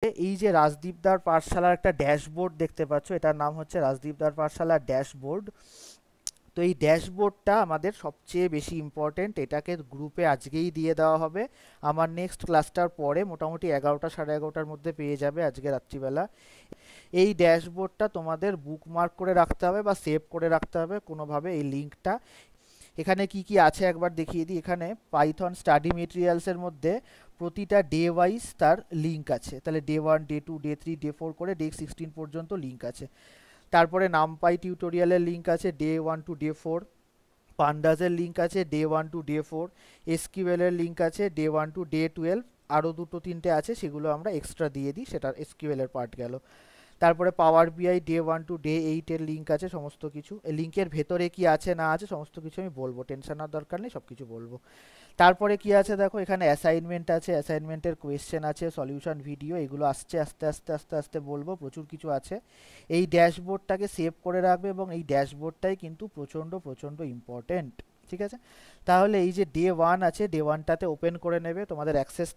এই যে রাজদীপদার পাঠশালার একটা ড্যাশবোর্ড দেখতে পাচ্ছ, এটার নাম হচ্ছে রাজদীপদার পাঠশালার ড্যাশবোর্ড। তো এই ড্যাশবোর্ডটা আমাদের সবচেয়ে বেশি ইম্পর্টেন্ট, এটাকে গ্রুপে আজকেই দিয়ে দেওয়া হবে। আমার নেক্সট ক্লাসটার পরে মোটামুটি 11টা 11:30টার মধ্যে পেয়ে যাবে আজকে রাত্রিবেলা। এই ড্যাশবোর্ডটা তোমাদের বুকমার্ক করে রাখতে হবে বা সেভ করে রাখতে হবে কোনোভাবে এই লিঙ্কটা। এখানে কি কি আছে একবার দেখিয়ে দিই। এখানে পাইথন স্টাডি মেটেরিয়ালসের মধ্যে প্রতিটা ডে ওয়াইজ তার লিঙ্ক আছে, তাহলে ডে 1 ডে 2 ডে 3 ডে 4 করে ডে 16 পর্যন্ত লিঙ্ক আছে। তারপরে নামপাই টিউটোরিয়ালের লিঙ্ক আছে ডে 1 টু ডে 4, পান্ডাসের লিঙ্ক আছে ডে 1 টু ডে 4, এসকিউএল এর লিঙ্ক আছে ডে 1 টু ডে 12। আরও দুটো তিনটে আছে, সেগুলো আমরা এক্সট্রা দিয়ে দিই, সেটা এসকিউএল এর পার্ট গেল। তারপরে পাওয়ার বিআই ডে 1 টু ডে 8 এর লিঙ্ক আছে সমস্ত কিছু। এই লিঙ্কের ভেতরে কি আছে না আছে সমস্ত কিছু আমি বলবো, টেনশন হওয়ার দরকার নেই, সব কিছু বলবো। তারপরে কি আছে দেখো, এখানে অ্যাসাইনমেন্ট আছে, অ্যাসাইনমেন্টের কোয়েশ্চেন আছে, সলিউশন ভিডিও, এগুলো আসছে আস্তে আস্তে আস্তে আস্তে বলবো, প্রচুর কিছু আছে। এই ড্যাশবোর্ডটাকে সেভ করে রাখবে এবং এই ড্যাশবোর্ডটাই কিন্তু প্রচণ্ড প্রচণ্ড ইম্পর্টেন্ট। ঠিক আছে, তাহলে এই যে ডে 1 আছে, ডে 1টাতে ওপেন করে নেবে, তোমাদের অ্যাক্সেস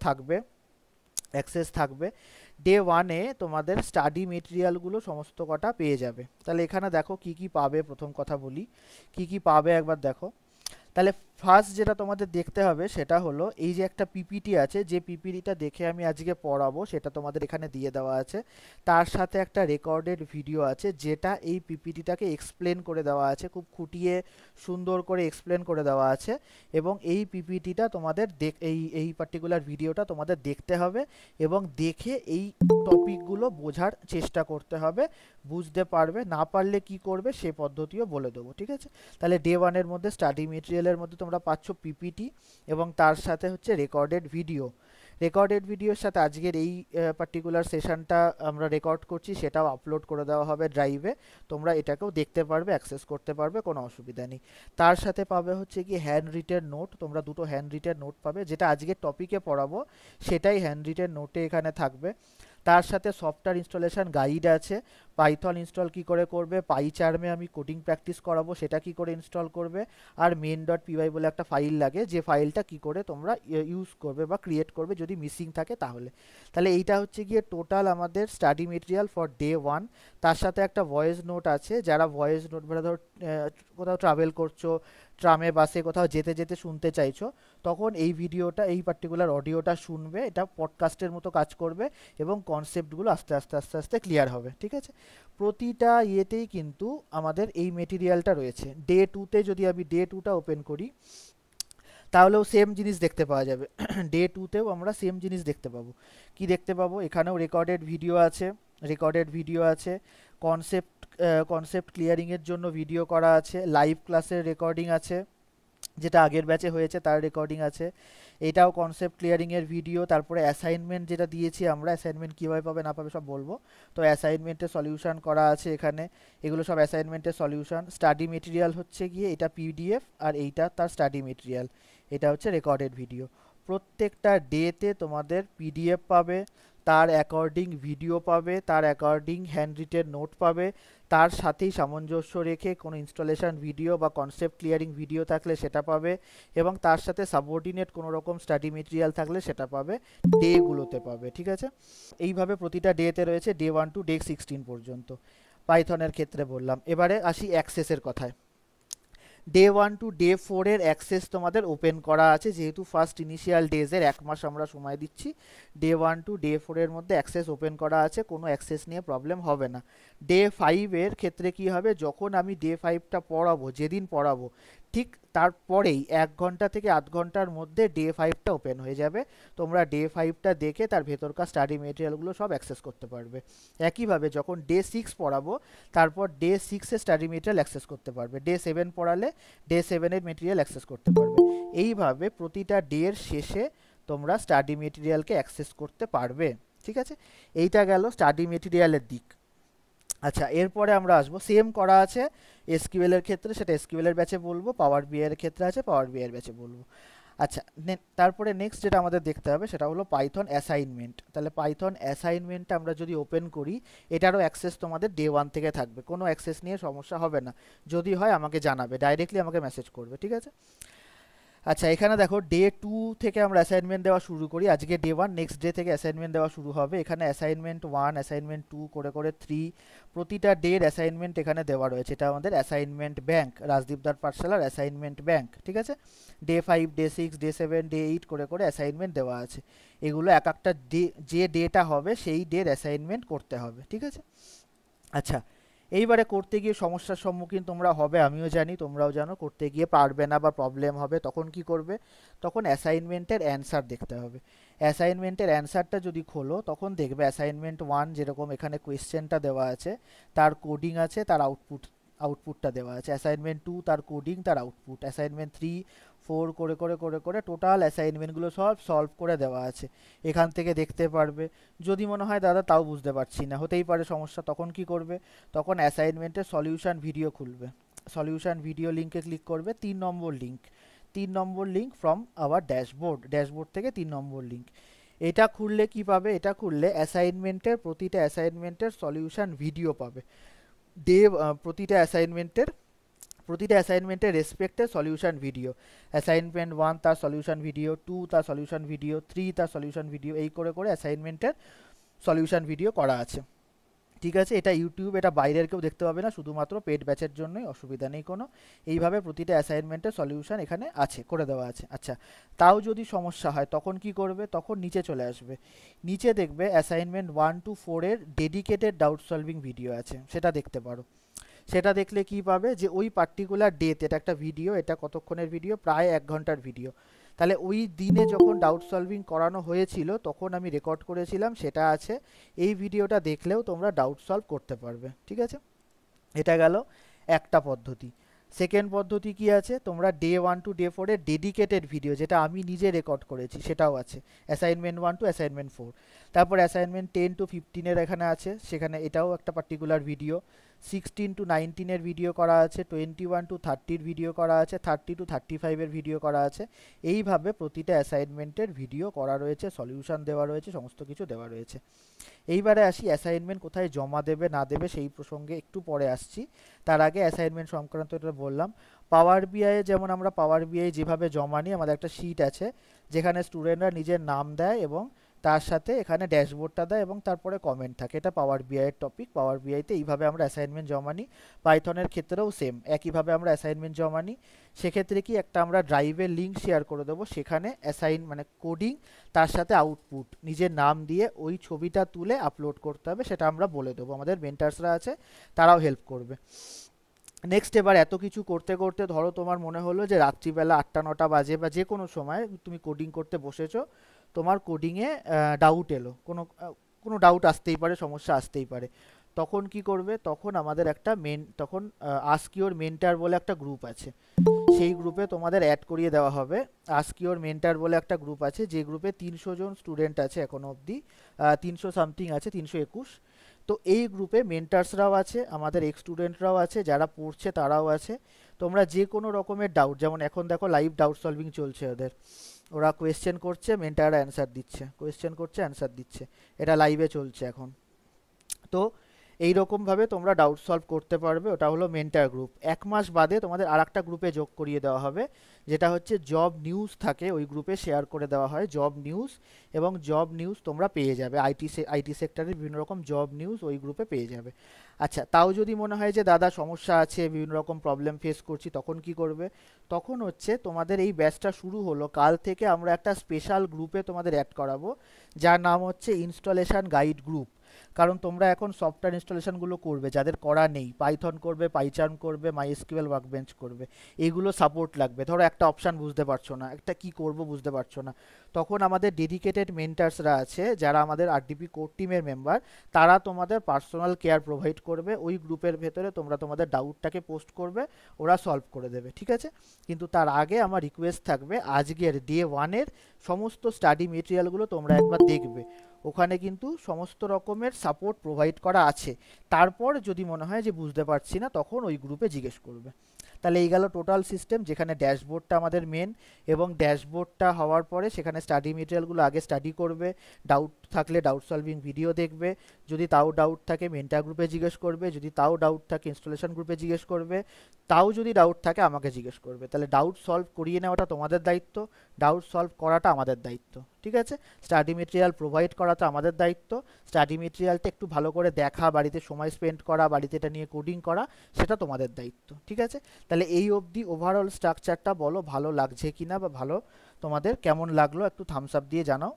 থাকবে। ডে 1-এ তোমাদের স্টাডি মেটেরিয়ালগুলো সমস্ত কটা পেয়ে যাবে। তাহলে এখানে দেখো কি কি পাবে, প্রথম কথা বলি কি কি পাবে একবার দেখো। তাহলে ফার্স্ট যেটা তোমাদের দেখতে হবে সেটা হলো এই যে একটা পিপিটি আছে, যে পিপিটিটা দেখে আমি আজকে পড়াবো সেটা তোমাদের এখানে দিয়ে দেওয়া আছে। তার সাথে একটা রেকর্ডেড ভিডিও আছে, যেটা এই পিপিটিটাকে এক্সপ্লেন করে দেওয়া আছে, খুব খুঁটিয়ে সুন্দর করে এক্সপ্লেন করে দেওয়া আছে। এবং এই পিপিটিটা তোমাদের এই এই পার্টিকুলার ভিডিওটা তোমাদের দেখতে হবে এবং দেখে এই টপিকগুলো বোঝার চেষ্টা করতে হবে। বুঝতে পারবে না পারলে কি করবে সে পদ্ধতিও বলে দেবো, ঠিক আছে। তাহলে ডে 1-এর মধ্যে স্টাডি মেটেরিয়ালের মধ্যে তোমরা পাচ্ছ পিপিটি এবং তার সাথে হচ্ছে রেকর্ডেড ভিডিও। রেকর্ডেড ভিডিওর সাথে আজকের এই পার্টিকুলার সেশনটা আমরা রেকর্ড করছি, সেটাও আপলোড করে দেওয়া হবে ড্রাইভে। তোমরা এটাকেও দেখতে পারবে, অ্যাক্সেস করতে পারবে, কোনো অসুবিধা নেই। তার সাথে পাবে হচ্ছে কি হ্যান্ড রিটেন নোট, তোমরা দুটো হ্যান্ড রিটেন নোট পাবে, যেটা আজকের টপিকে পড়াবো সেটাই হ্যান্ড রিটেন নোটে এখানে থাকবে। তার সাথে সফটওয়্যার ইনস্টলেশন গাইড আছে, পাইথন ইনস্টল কি করে করবে, পাইচার্মে আমি কোডিং প্র্যাকটিস করাবো সেটা কি করে ইনস্টল করবে, আর main.py বলে একটা ফাইল লাগে, যে ফাইলটা কি করে তোমরা ইউজ করবে বা ক্রিয়েট করবে যদি মিসিং থাকে তাহলে। তাহলে এইটা হচ্ছে গিয়ে টোটাল আমাদের স্টাডি মেটেরিয়াল ফর ডে 1। তার সাথে একটা ভয়েস নোট আছে, যারা ভয়েস নোট মানে ধরো কোথাও ট্রাভেল করছো, ট্রামে বাসে কোথাও যেতে যেতে শুনতে চাইছো, তখন এই ভিডিওটা এই পার্টিকুলার অডিওটা শুনবে, এটা পডকাস্টের মতো কাজ করবে এবং কনসেপ্টগুলো আস্তে আস্তে আস্তে আস্তে ক্লিয়ার হবে, ঠিক আছে। প্রতিটা ইয়েতেই কিন্তু আমাদের এই মেটেরিয়ালটা রয়েছে। ডে 2-তে যদি আমি ডে 2টা ওপেন করি তাহলেও সেম জিনিস দেখতে পাওয়া যাবে। ডে 2-তেও আমরা সেম জিনিস দেখতে পাবো। কি দেখতে পাবো, এখানেও রেকর্ডেড ভিডিও আছে, কনসেপ্ট কনসেপ্ট ক্লিয়ারিংয়ের জন্য ভিডিও করা আছে, লাইভ ক্লাসের রেকর্ডিং আছে, যেটা আগের ব্যাচে হয়েছে তার রেকর্ডিং আছে, এটাও কনসেপ্ট ক্লিয়ারিংয়ের ভিডিও। তারপরে অ্যাসাইনমেন্ট যেটা দিয়েছি আমরা, অ্যাসাইনমেন্ট কীভাবে পাবে না পাবে সব বলবো। তো অ্যাসাইনমেন্টের সলিউশন করা আছে এখানে, এগুলো সব অ্যাসাইনমেন্টের সলিউশন। স্টাডি মেটেরিয়াল হচ্ছে গিয়ে এটা পিডিএফ, আর এইটা তার স্টাডি মেটেরিয়াল, এটা হচ্ছে রেকর্ডেড ভিডিও। প্রত্যেকটা ডেতে তোমাদের পিডিএফ পাবে, তার অ্যাকর্ডিং ভিডিও পাবে, তার অ্যাকর্ডিং হ্যান্ড রিটেন নোট পাবে, তার সাথেই সামঞ্জস্য রেখে কোনো ইনস্টলেশন ভিডিও বা কনসেপ্ট ক্লিয়ারিং ভিডিও থাকলে সেটা পাবে, এবং তার সাথে সাবঅর্ডিনেট কোনো রকম স্টাডি মেটেরিয়াল থাকলে সেটা পাবে, ডেগুলোতে পাবে, ঠিক আছে। এইভাবে প্রতিটা ডেতে রয়েছে ডে 1 টু ডে 16 পর্যন্ত। পাইথনের ক্ষেত্রে বললাম, এবারে আসি অ্যাক্সেসের কথায়। ডে 1 টু ডে 4-এর অ্যাক্সেস তোমাদের ওপেন করা আছে, যেহেতু ফার্স্ট ইনিশিয়াল ডেজের 1 মাস আমরা সময় দিচ্ছি। ডে 1 টু ডে 4-এর মধ্যে অ্যাক্সেস ওপেন করা আছে, কোনো অ্যাক্সেস নিয়ে প্রবলেম হবে না। ডে 5-এর ক্ষেত্রে কি হবে, যখন আমি ডে 5টা পড়াবো, যেদিন পড়াবো ঠিক তারপরেই 1 ঘন্টা থেকে আধ ঘন্টার মধ্যে ডে 5টা ওপেন হয়ে যাবে। তোমরা ডে 5টা দেখে তার ভেতরকার স্টাডি মেটেরিয়ালগুলো সব অ্যাক্সেস করতে পারবে। একইভাবে যখন ডে 6 পড়াবো, তারপর ডে 6-এর স্টাডি মেটেরিয়াল অ্যাক্সেস করতে পারবে। ডে 7 পড়ালে ডে 7-এর মেটেরিয়াল অ্যাক্সেস করতে পারবে। এইভাবে প্রতিটা ডের শেষে তোমরা স্টাডি মেটেরিয়ালকে অ্যাক্সেস করতে পারবে, ঠিক আছে। এইটা গেল স্টাডি মেটেরিয়ালের দিক। আচ্ছা, এরপরে আমরা আসবো, সেম করা আছে এসকিউএল এর ক্ষেত্রে, সেটা এসকিউএল এর ব্যাচে বলবো, পাওয়ার বিআই এর ক্ষেত্রে আছে, পাওয়ার বিআই এর ব্যাচে বলবো। আচ্ছা, তারপরে নেক্সট যেটা আমাদের দেখতে হবে সেটা হলো পাইথন অ্যাসাইনমেন্ট। তাহলে পাইথন অ্যাসাইনমেন্টটা আমরা যদি ওপেন করি, এটারও অ্যাক্সেস তোমাদের ডে 1 থেকে থাকবে, কোনো অ্যাক্সেস নিয়ে সমস্যা হবে না। যদি হয় আমাকে জানাবে, ডাইরেক্টলি আমাকে মেসেজ করবে, ঠিক আছে। আচ্ছা, এখানে দেখো ডে 2 থেকে আমরা অ্যাসাইনমেন্ট দেওয়া শুরু করি। আজকে ডে 1, নেক্সট ডে থেকে অ্যাসাইনমেন্ট দেওয়া শুরু হবে। এখানে অ্যাসাইনমেন্ট 1, অ্যাসাইনমেন্ট 2 করে করে 3, প্রতিটা ডের অ্যাসাইনমেন্ট এখানে দেওয়া রয়েছে। এটা আমাদের অ্যাসাইনমেন্ট ব্যাংক, রাজদীপদার পাঠশালার অ্যাসাইনমেন্ট ব্যাংক, ঠিক আছে। ডে 5, ডে 6, ডে 7, ডে 8 করে করে অ্যাসাইনমেন্ট দেওয়া আছে। এগুলো এক একটা ডে, যে ডেটা হবে সেই ডের অ্যাসাইনমেন্ট করতে হবে, ঠিক আছে। আচ্ছা, এইবারে করতে গিয়ে সমস্যার সম্মুখীন তোমরা হবে, আমিও জানি, তোমরাও জানো, করতে গিয়ে পারবে না বা প্রবলেম হবে। তখন কি করবে? তখন অ্যাসাইনমেন্টের অ্যান্সার দেখতে হবে। অ্যাসাইনমেন্টের অ্যান্সারটা যদি খোলো, তখন দেখবে অ্যাসাইনমেন্ট 1 যেরকম এখানে কোয়েশ্চেনটা দেওয়া আছে, তার কোডিং আছে, তার আউটপুটটা দেওয়া আছে। অ্যাসাইনমেন্ট 2 তার কোডিং, তার আউটপুট। অ্যাসাইনমেন্ট 3, 4 করে করে করে করে টোটাল অ্যাসাইনমেন্টগুলো সব সলভ করে দেওয়া আছে। এখান থেকে দেখতে পারবে। যদি মনে হয় দাদা তাও বুঝতে পারছি না, হতেই পারে সমস্যা, তখন কি করবে? তখন অ্যাসাইনমেন্টের সলিউশন ভিডিও খুলবে। সলিউশন ভিডিও লিঙ্কে ক্লিক করবে, 3 নম্বর link, 3 number link from our dashboard, dashboard থেকে 3 নম্বর লিঙ্ক। এটা খুললে কি পাবে? এটা খুললে অ্যাসাইনমেন্টের, প্রতিটা অ্যাসাইনমেন্টের সলিউশন ভিডিও পাবে। ডে, প্রতিটা অ্যাসাইনমেন্টের, প্রতিটা অ্যাসাইনমেন্টের রেসপেক্টে সলিউশন ভিডিও। অ্যাসাইনমেন্ট 1 তার সলিউশন ভিডিও, 2 তার সলিউশন ভিডিও, 3 তার সলিউশন ভিডিও, এই করে করে অ্যাসাইনমেন্টের সলিউশন ভিডিও করা আছে, ঠিক আছে। এটা ইউটিউব, এটা বাইরের কেউ দেখতে পাবে না, শুধুমাত্র পেড ব্যাচের জন্যই, অসুবিধা নেই কোনো। এইভাবে প্রতিটা অ্যাসাইনমেন্টের সলিউশন এখানে আছে, করে দেওয়া আছে। আচ্ছা, তাও যদি সমস্যা হয় তখন কি করবে? তখন নিচে চলে আসবে। নিচে দেখবে অ্যাসাইনমেন্ট 1 to 4 এর ডেডিকেটেড ডাউট সলভিং ভিডিও আছে, সেটা দেখতে পারো। সেটা দেখলে কি পাবে? যে ওই পার্টিকুলার ডেতে, এটা একটা ভিডিও, এটা কতক্ষণের ভিডিও? প্রায় 1 ঘন্টার ভিডিও। তাহলে ওই দিনে যখন ডাউট সলভিং করানো হয়েছিল তখন আমি রেকর্ড করেছিলাম, সেটা আছে। এই ভিডিওটা দেখলেও তোমরা ডাউট সলভ করতে পারবে, ঠিক আছে। এটা গেল একটা পদ্ধতি। সেকেন্ড পদ্ধতি কি আছে? তোমরা ডে 1 to ডে 4 এর ডেডিকেটেড ভিডিও, যেটা আমি নিজে রেকর্ড করেছি, সেটাও আছে। অ্যাসাইনমেন্ট 1 to অ্যাসাইনমেন্ট 4, তারপর অ্যাসাইনমেন্ট 10 to 15 এর এখানে আছে, সেখানে এটাও একটা পার্টিকুলার ভিডিও। 16 to 19 এর ভিডিও করা আছে, 21 to 30 ভিডিও করা আছে, 30 to 35 এর ভিডিও করা আছে। এইভাবে প্রতিটা অ্যাসাইনমেন্টের ভিডিও করা রয়েছে, সলিউশন দেওয়া রয়েছে, সমস্ত কিছু দেওয়া রয়েছে। এইবারে আসি অ্যাসাইনমেন্ট কোথায় জমা দেবে না দেবে, সেই প্রসঙ্গে একটু পরে আসছি। তার আগে অ্যাসাইনমেন্ট সংক্রান্ত এটা বললাম। পাওয়ার বিআই, যেমন আমরা পাওয়ার বিআই যেভাবে জমা নিই, আমাদের একটা শিট আছে যেখানে স্টুডেন্টরা নিজের নাম দেয় এবং তার সাথে এখানে ড্যাশবোর্ডটা দেয় এবং তারপরে কমেন্ট থাকে। এটা পাওয়ার বিআইয়ের টপিক। পাওয়ার বিআইতে এইভাবে আমরা অ্যাসাইনমেন্ট জমা নিই। পাইথনের ক্ষেত্রেও সেম একইভাবে আমরা অ্যাসাইনমেন্ট জমা নিই। সেক্ষেত্রে কি, একটা আমরা ড্রাইভের লিঙ্ক শেয়ার করে দেবো, সেখানে মানে কোডিং, তার সাথে আউটপুট, নিজের নাম দিয়ে ওই ছবিটা তুলে আপলোড করতে হবে, সেটা আমরা বলে দেবো। আমাদের মেন্টার্সরা আছে, তারাও হেল্প করবে। নেক্সট, এবার এত কিছু করতে করতে ধরো তোমার মনে হলো যে রাত্রিবেলা 8টা 9টা বাজে বা যে কোনো সময় তুমি কোডিং করতে বসেছো, তোমার কোডিংয়ে ডাউট এলো, কোনো ডাউট আসতেই পারে, সমস্যা আসতেই পারে। তখন কি করবে? তখন আমাদের একটা তখন আস্ক ইওর মেন্টার বলে একটা গ্রুপ আছে, সেই গ্রুপে তোমাদের অ্যাড করিয়ে দেওয়া হবে। আস্ক ইওর মেন্টার বলে একটা গ্রুপ আছে, যে গ্রুপে 300 জন স্টুডেন্ট আছে এখনো অবধি, 300 সামথিং আছে, 321। তো এই গ্রুপে মেন্টার্সরাও আছে, আমাদের এক্স স্টুডেন্টরাও আছে, যারা পড়ছে তারাও আছে। তোমরা যে কোনো রকমের ডাউট, যেমন এখন দেখো লাইভ ডাউট সলভিং চলছে ওদের, ওরা কোয়েশ্চেন করছে, মেন্টাররা অ্যান্সার দিচ্ছে, কোয়েশ্চেন করছে, অ্যান্সার দিচ্ছে, এটা লাইভে চলছে এখন। তো এই রকমভাবে তোমরা ডাউট সলভ করতে পারবে। ওটা হলো মেন্টার গ্রুপ। 1 মাস বাদে তোমাদের আর একটা গ্রুপে যোগ করিয়ে দেওয়া হবে, যেটা হচ্ছে জব নিউজ থাকে, ওই গ্রুপে শেয়ার করে দেওয়া হয় জব নিউজ, এবং জব নিউজ তোমরা পেয়ে যাবে। আইটি সেক্টরের বিভিন্ন রকম জব নিউজ ওই গ্রুপে পেয়ে যাবে। আচ্ছা, তাও যদি মনে হয় যে দাদা সমস্যা আছে, বিভিন্ন রকম প্রবলেম ফেস করছি, তখন কি করবে? তখন হচ্ছে তোমাদের এই ব্যাচটা শুরু হলো, কাল থেকে আমরা একটা স্পেশাল গ্রুপে তোমাদের অ্যাড করাবো, যার নাম হচ্ছে ইনস্টলেশন গাইড গ্রুপ। কারণ তোমরা এখন সফটওয়্যার ইনস্টলেশনগুলো করবে, যাদের করা নেই, পাইথন করবে, পাইচার্ন করবে, মাইএসকিউএল ওয়ার্কবেঞ্চ করবে, এইগুলো সাপোর্ট লাগবে। ধরো একটা অপশান বুঝতে পারছো না, একটা কি করব বুঝতে পারছো না, তখন আমাদের ডেডিকেটেড মেন্টার্সরা আছে, যারা আমাদের আরডিপি কোর টিমের মেম্বার, তারা তোমাদের পার্সোনাল কেয়ার প্রোভাইড করবে। ওই গ্রুপের ভেতরে তোমরা তোমাদের ডাউটটাকে পোস্ট করবে, ওরা সলভ করে দেবে, ঠিক আছে। কিন্তু তার আগে আমার রিকোয়েস্ট থাকবে, আজকের ডে 1-এর সমস্ত স্টাডি মেটেরিয়ালগুলো তোমরা একবার দেখবে। ওখানে কিন্তু সমস্ত রকমের সাপোর্ট প্রোভাইড করা আছে। তারপর যদি মনে হয় যে বুঝতে পারছি না, তখন ওই গ্রুপে জিজ্ঞেস করবে। তাহলে এই গেল টোটাল সিস্টেম, যেখানে ড্যাশবোর্ডটা আমাদের মেন, এবং ড্যাশবোর্ডটা হওয়ার পরে সেখানে স্টাডি মেটেরিয়ালগুলো আগে স্টাডি করবে, ডাউট থাকলে ডাউট সলভিং ভিডিও দেখবে, যদি তাও ডাউট থাকে মেন্টার গ্রুপে জিজ্ঞেস করবে, যদি তাও ডাউট থাকে ইনস্টলেশন গ্রুপে জিজ্ঞেস করবে, তাও যদি ডাউট থাকে আমাকে জিজ্ঞেস করবে। তাহলে ডাউট সলভ করিয়ে নেওয়াটা তোমাদের দায়িত্ব, ডাউট সলভ করাটা আমাদের দায়িত্ব, ঠিক আছে? স্টাডি মেটেরিয়াল প্রোভাইড করাটা আমাদের দায়িত্ব, স্টাডি মেটেরিয়ালটা একটু ভালো করে দেখা, বাড়িতে সময় স্পেন্ড করা, বাড়িতে এটা নিয়ে কোডিং করা, সেটা তোমাদের দায়িত্ব, ঠিক আছে? তাহলে এই অবধি ওভারঅল স্ট্রাকচারটা বলো ভালো লাগছে কিনা, বা ভালো তোমাদের কেমন লাগলো একটু থামস আপ দিয়ে জানাও।